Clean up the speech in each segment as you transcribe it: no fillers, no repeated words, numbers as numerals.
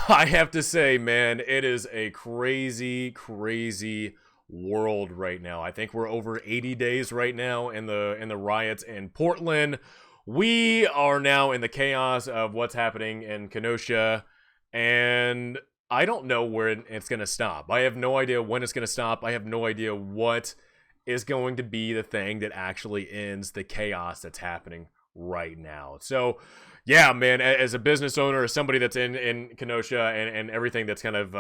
I have to say, man, it is a crazy, crazy world right now. I think we're over 80 days right now in the riots in Portland. We are now in the chaos of what's happening in Kenosha, and I don't know where it's going to stop. I have no idea when it's going to stop. I have no idea what is going to be the thing that actually ends the chaos that's happening right now. So, yeah, man, as a business owner, as somebody that's in Kenosha and everything that's kind of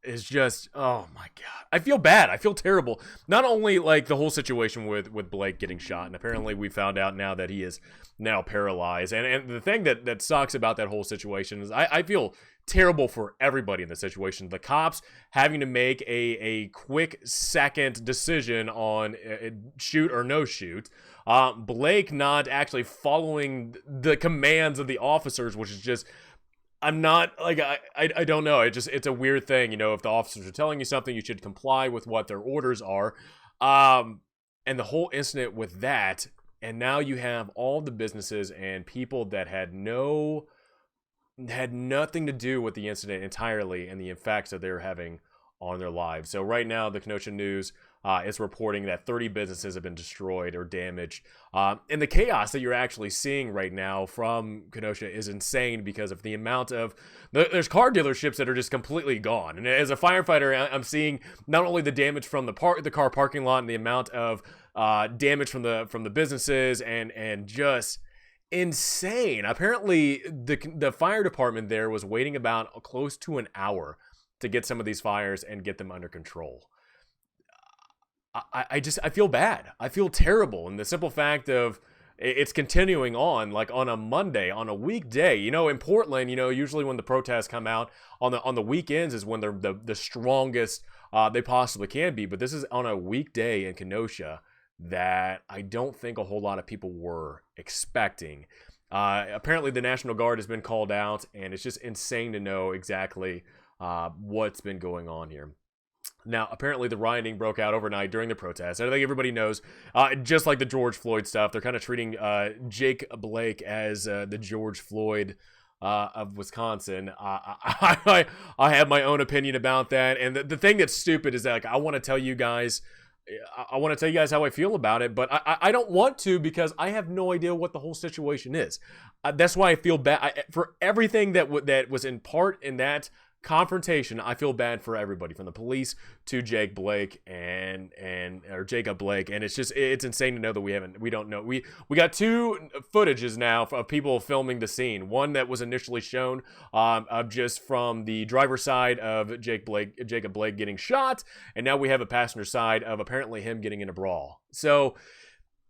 is just, oh my god, I feel bad, I feel terrible. Not only like the whole situation with Blake getting shot, and apparently we found out now that he is now paralyzed, and the thing that sucks about that whole situation is I feel terrible for everybody in the situation. The cops having to make a quick second decision on shoot or no shoot. Blake not actually following the commands of the officers, which is just, I'm not like, I don't know. It's a weird thing. If the officers are telling you something, you should comply with what their orders are. And the whole incident with that, and now you have all the businesses and people that had nothing to do with the incident entirely and the effects that they're having on their lives. So right now, the Kenosha News is reporting that 30 businesses have been destroyed or damaged. And the chaos that you're actually seeing right now from Kenosha is insane because of the amount of... There's car dealerships that are just completely gone. And as a firefighter, I'm seeing not only the damage from the car parking lot and the amount of damage from the businesses and just... insane. Apparently, the fire department there was waiting about close to an hour to get some of these fires and get them under control. I feel bad. I feel terrible. And the simple fact of it's continuing on, like on a Monday, on a weekday. In Portland, usually when the protests come out on the weekends is when they're the strongest they possibly can be. But this is on a weekday in Kenosha that I don't think a whole lot of people were expecting. Apparently, the National Guard has been called out, and it's just insane to know exactly what's been going on here. Now, apparently, the rioting broke out overnight during the protests. I think everybody knows, just like the George Floyd stuff, they're kind of treating Jake Blake as the George Floyd of Wisconsin. I have my own opinion about that, and the thing that's stupid is that, like, I want to tell you guys how I feel about it, but I don't want to because I have no idea what the whole situation is. That's why I feel bad for everything that was in part in that confrontation. I feel bad for everybody from the police to Jake Blake or Jacob Blake, and it's insane to know that we don't know. We got two footages now of people filming the scene. One that was initially shown of just from the driver's side of Jacob Blake getting shot, and now we have a passenger side of apparently him getting in a brawl. So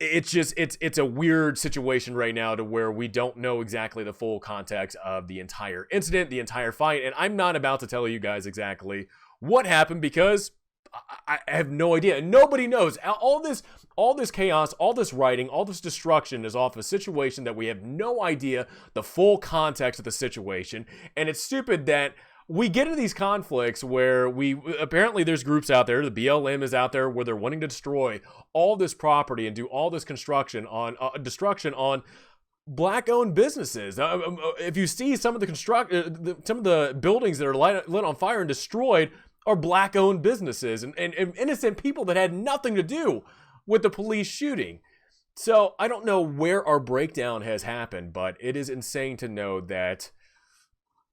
it's a weird situation right now to where we don't know exactly the full context of the entire incident, the entire fight, and I'm not about to tell you guys exactly what happened because I have no idea. Nobody knows. All this chaos, all this rioting, all this destruction is off a situation that we have no idea the full context of the situation, and it's stupid that we get into these conflicts where apparently there's groups out there, the BLM is out there, where they're wanting to destroy all this property and do all this destruction on black-owned businesses. If you see some of the buildings that are lit on fire and destroyed are black-owned businesses and innocent people that had nothing to do with the police shooting. So I don't know where our breakdown has happened, but it is insane to know that.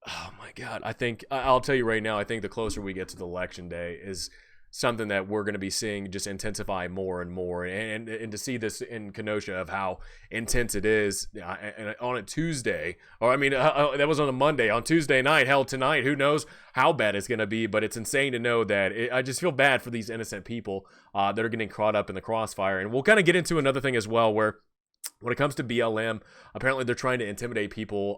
Oh my God. I'll tell you right now, I think the closer we get to the election day is something that we're going to be seeing just intensify more and more. And to see this in Kenosha of how intense it is and on a Tuesday, or I mean, that was on a Monday, on Tuesday night, hell, tonight, who knows how bad it's going to be, but it's insane to know that I just feel bad for these innocent people that are getting caught up in the crossfire. And we'll kind of get into another thing as well, where when it comes to BLM, apparently they're trying to intimidate people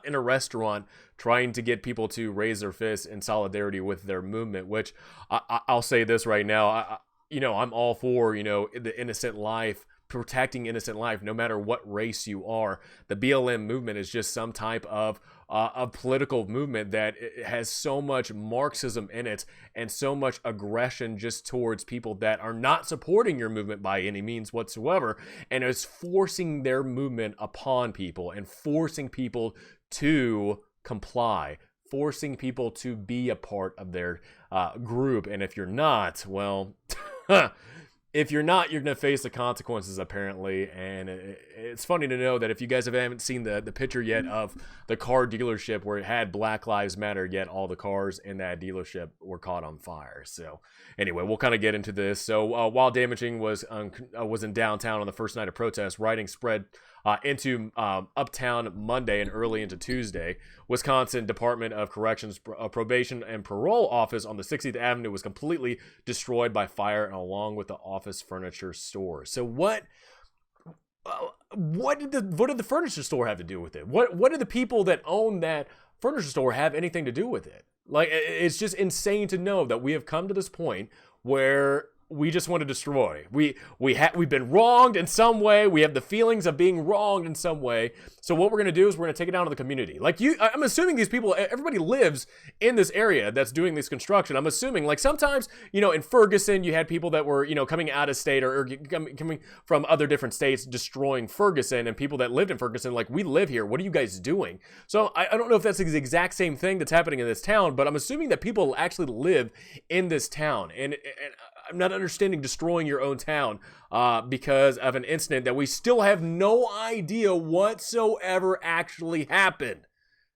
in a restaurant, trying to get people to raise their fists in solidarity with their movement, which I'll say this right now. I'm all for, the innocent life, protecting innocent life, no matter what race you are. The BLM movement is just some type of a political movement that has so much Marxism in it and so much aggression just towards people that are not supporting your movement by any means whatsoever, and is forcing their movement upon people and forcing people to comply, forcing people to be a part of their group. And if you're not, well, if you're not, you're going to face the consequences, apparently. And it's funny to know that if you guys haven't seen the picture yet of the car dealership where it had Black Lives Matter, yet all the cars in that dealership were caught on fire. So anyway, we'll kind of get into this. So while damaging was in downtown on the first night of protest, rioting spread into uptown Monday and early into Tuesday. Wisconsin Department of Corrections Probation and Parole Office on the 60th Avenue was completely destroyed by fire, and along with the office furniture store. So what did the furniture store have to do with it? What did the people that own that furniture store have anything to do with it? Like, it's just insane to know that we have come to this point where we just want to destroy. We've been wronged in some way. We have the feelings of being wronged in some way. So what we're going to do is we're going to take it down to the community. Like, I'm assuming these people, everybody lives in this area that's doing this construction. I'm assuming, like, sometimes, in Ferguson, you had people that were, coming out of state or coming from other different states, destroying Ferguson, and people that lived in Ferguson, like, we live here. What are you guys doing? So I don't know if that's the exact same thing that's happening in this town, but I'm assuming that people actually live in this town. And I'm not understanding destroying your own town because of an incident that we still have no idea whatsoever actually happened.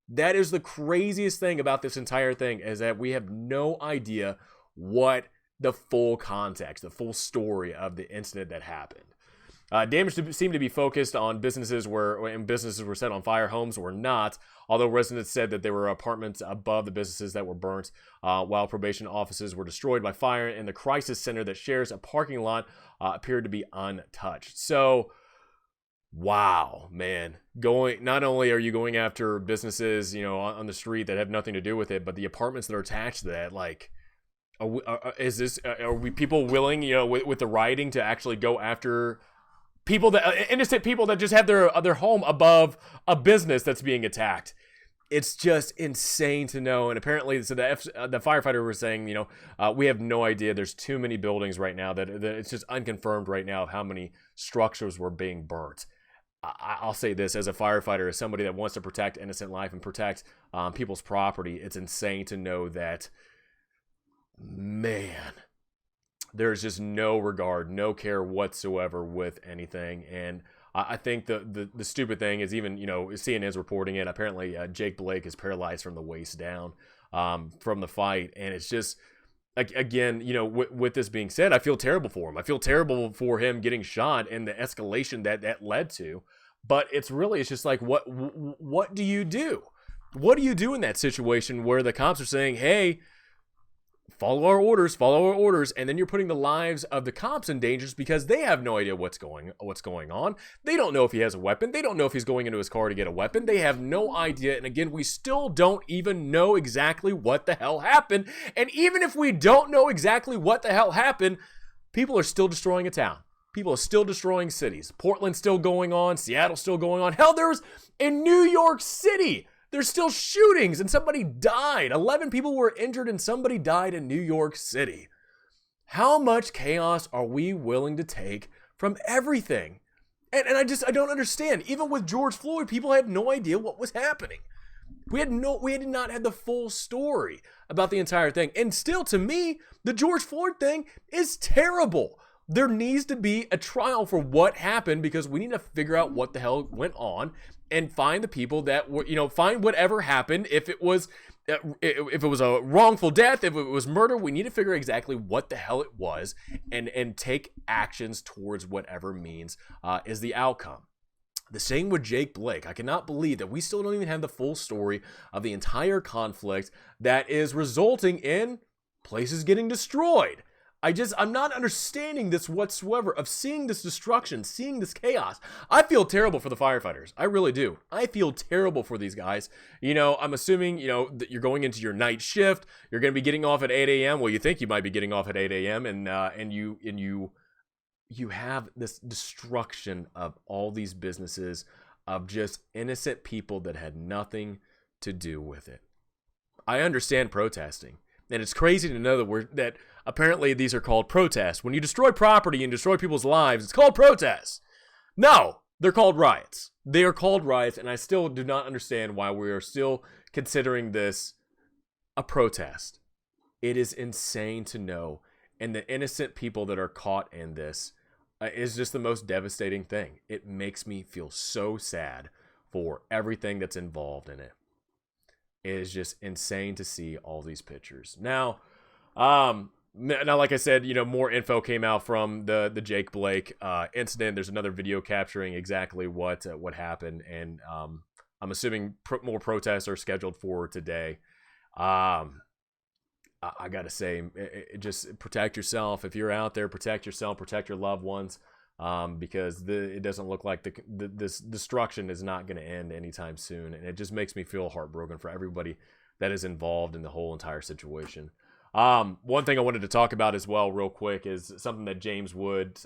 That is the craziest thing about this entire thing, is that we have no idea what the full context, the full story of the incident that happened. Damage seemed to be focused on businesses were set on fire. Homes were not, although residents said that there were apartments above the businesses that were burnt, while probation offices were destroyed by fire, and the crisis center that shares a parking lot appeared to be untouched. So, wow, man. Not only are you going after businesses, on the street that have nothing to do with it, but the apartments that are attached to that, like, are we people willing, with the rioting to actually go after innocent people that just have their home above a business that's being attacked? It's just insane to know. And apparently, so the firefighter was saying, we have no idea. There's too many buildings right now that it's just unconfirmed right now of how many structures were being burnt. I'll say this as a firefighter, as somebody that wants to protect innocent life and protect people's property. It's insane to know that, man, there's just no regard, no care whatsoever with anything. And I think the stupid thing is, even, CNN's reporting it. Apparently, Jake Blake is paralyzed from the waist down from the fight. And it's just, again, with this being said, I feel terrible for him. I feel terrible for him getting shot and the escalation that led to. But it's just like, what do you do? What do you do in that situation where the cops are saying, hey, follow our orders, and then you're putting the lives of the cops in danger because they have no idea what's going on. They don't know if he has a weapon. They don't know if he's going into his car to get a weapon. They have no idea. And again, we still don't even know exactly what the hell happened. And even if we don't know exactly what the hell happened, people are still destroying a town. People are still destroying cities. Portland's still going on. Seattle's still going on. Hell, there's in New York City, there's still shootings and somebody died. 11 people were injured and somebody died in New York City. How much chaos are we willing to take from everything? And I don't understand. Even with George Floyd, people had no idea what was happening. We did not have the full story about the entire thing. And still, to me, the George Floyd thing is terrible. There needs to be a trial for what happened, because we need to figure out what the hell went on and find the people that were, find whatever happened. If it was a wrongful death, if it was murder, we need to figure exactly what the hell it was and take actions towards whatever means is the outcome. The same with Jake Blake. I cannot believe that we still don't even have the full story of the entire conflict that is resulting in places getting destroyed. I'm not understanding this whatsoever, of seeing this destruction, seeing this chaos. I feel terrible for the firefighters. I really do. I feel terrible for these guys. I'm assuming, that you're going into your night shift. You're going to be getting off at 8 a.m. Well, you think you might be getting off at 8 a.m. and you have this destruction of all these businesses, of just innocent people that had nothing to do with it. I understand protesting. And it's crazy to know that apparently these are called protests. When you destroy property and destroy people's lives, it's called protests. No, They're called riots. They are called riots, and I still do not understand why we are still considering this a protest. It is insane to know, and the innocent people that are caught in this is just the most devastating thing. It makes me feel so sad for everything that's involved in it. It is just insane to see all these pictures. Now, like I said, more info came out from the Jake Blake incident. There's another video capturing exactly what happened, and I'm assuming more protests are scheduled for today. I gotta say, just protect yourself. If you're out there, protect yourself, protect your loved ones, because it doesn't look like this destruction is not going to end anytime soon, and it just makes me feel heartbroken for everybody that is involved in the whole entire situation. One thing I wanted to talk about as well, real quick, is something that James Wood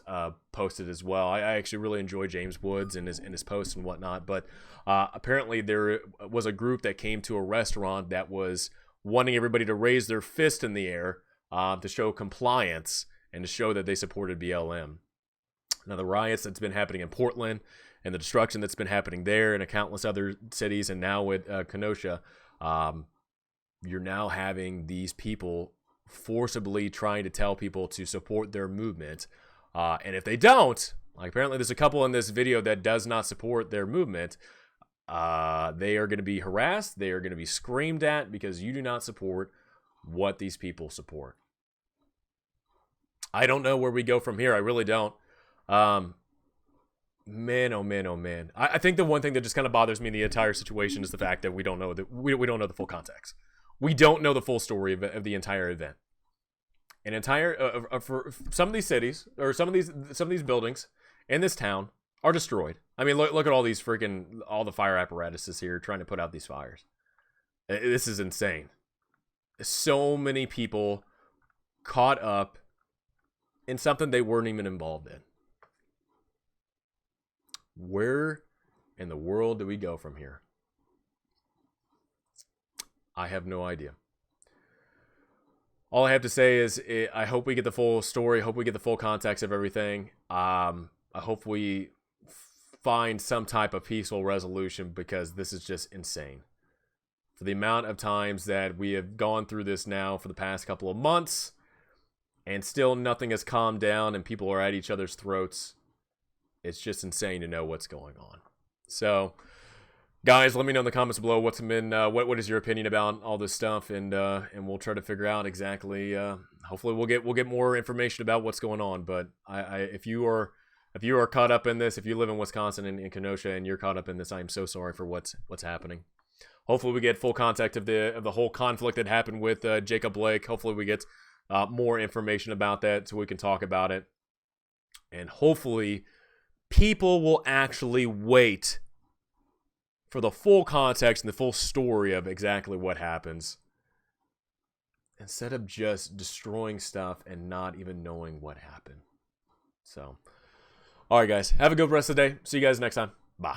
posted as well. I actually really enjoy James Woods and his posts and whatnot, but apparently there was a group that came to a restaurant that was wanting everybody to raise their fist in the air to show compliance and to show that they supported BLM. Now, the riots that's been happening in Portland and the destruction that's been happening there and countless other cities, and now with Kenosha, you're now having these people forcibly trying to tell people to support their movement. And if they don't, like apparently there's a couple in this video that does not support their movement, they are going to be harassed. They are going to be screamed at because you do not support what these people support. I don't know where we go from here. I really don't. Man, oh man, oh man. I think the one thing that just kind of bothers me in the entire situation is the fact that we don't know we don't know the full context. We don't know the full story of the entire event. For some of these cities or some of these buildings in this town are destroyed. I mean, look at all the fire apparatuses here trying to put out these fires. This is insane. So many people caught up in something they weren't even involved in. Where in the world do we go from here? I have no idea. All I have to say is I hope we get the full story. Hope we get the full context of everything. I hope we find some type of peaceful resolution, because this is just insane. For the amount of times that we have gone through this now for the past couple of months, and still nothing has calmed down and people are at each other's throats, it's just insane to know what's going on. So, guys, let me know in the comments below what is your opinion about all this stuff, and we'll try to figure out exactly. Hopefully, we'll get more information about what's going on. But if you are caught up in this, if you live in Wisconsin and in Kenosha and you're caught up in this, I am so sorry for what's happening. Hopefully, we get full context of the whole conflict that happened with Jacob Blake. Hopefully, we get more information about that so we can talk about it, and hopefully, people will actually wait for the full context and the full story of exactly what happens, instead of just destroying stuff and not even knowing what happened. So, all right, guys, have a good rest of the day. See you guys next time.